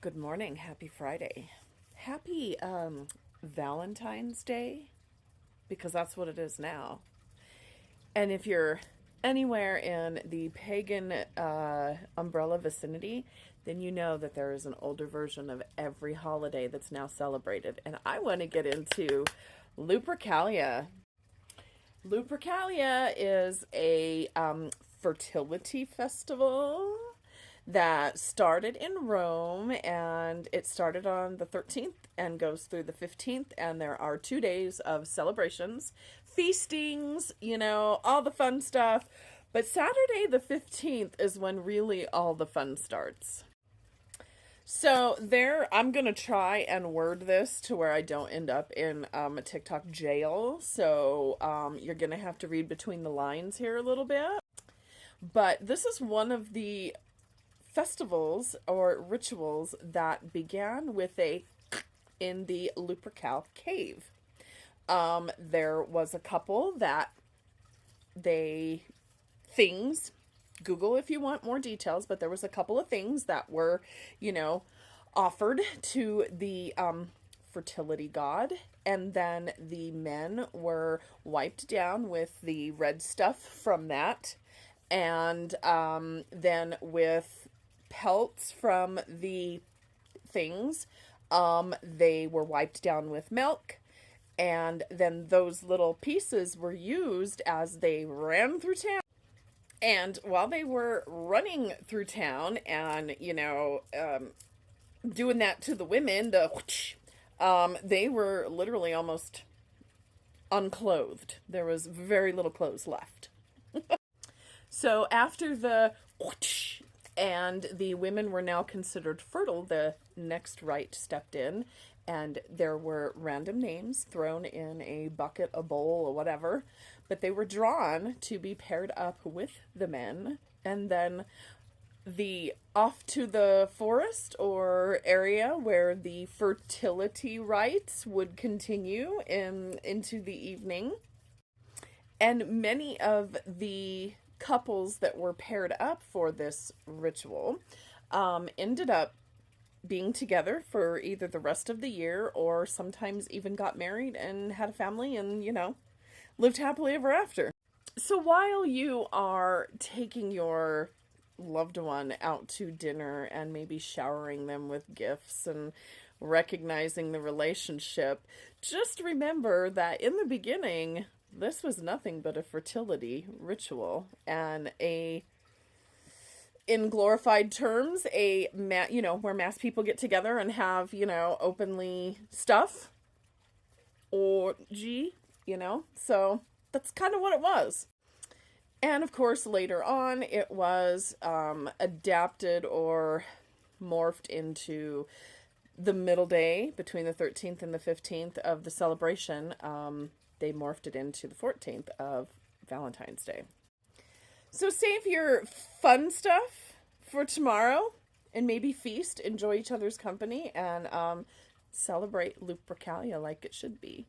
Good morning. Happy Friday. Happy Valentine's Day, because that's what it is now. And if you're anywhere in the pagan umbrella vicinity, then you know that there is an older version of every holiday that's now celebrated. And I want to get into Lupercalia. Lupercalia is a fertility festival that started in Rome, and it started on the 13th and goes through the 15th, and there are 2 days of celebrations, feastings, all the fun stuff. But Saturday the 15th is when really all the fun starts. So I'm going to try and word this to where I don't end up in a TikTok jail. So you're going to have to read between the lines here a little bit. But this is one of the festivals or rituals that began with in the Lupercal cave. There was a couple that things, Google if you want more details, but there was a couple of things that were, offered to the fertility god, and then the men were wiped down with the red stuff from that, and then with pelts from the things, they were wiped down with milk, and then those little pieces were used as they ran through town. And while they were running through town and, doing that to the women, they were literally almost unclothed. There was very little clothes left. So after the and the women were now considered fertile, the next rite stepped in, and there were random names thrown in a bucket, a bowl, or whatever, but they were drawn to be paired up with the men, and then off to the forest or area where the fertility rites would continue into the evening. And many of the couples that were paired up for this ritual ended up being together for either the rest of the year, or sometimes even got married and had a family and, lived happily ever after. So while you are taking your loved one out to dinner and maybe showering them with gifts and recognizing the relationship, just remember that in the beginning, this was nothing but a fertility ritual, and in glorified terms, where mass people get together and have, openly stuff, orgy, so that's kind of what it was. And of course, later on, it was adapted or morphed into the middle day between the 13th and the 15th of the celebration. They morphed it into the 14th of Valentine's Day. So save your fun stuff for tomorrow and maybe feast, enjoy each other's company, and celebrate Lupercalia like it should be.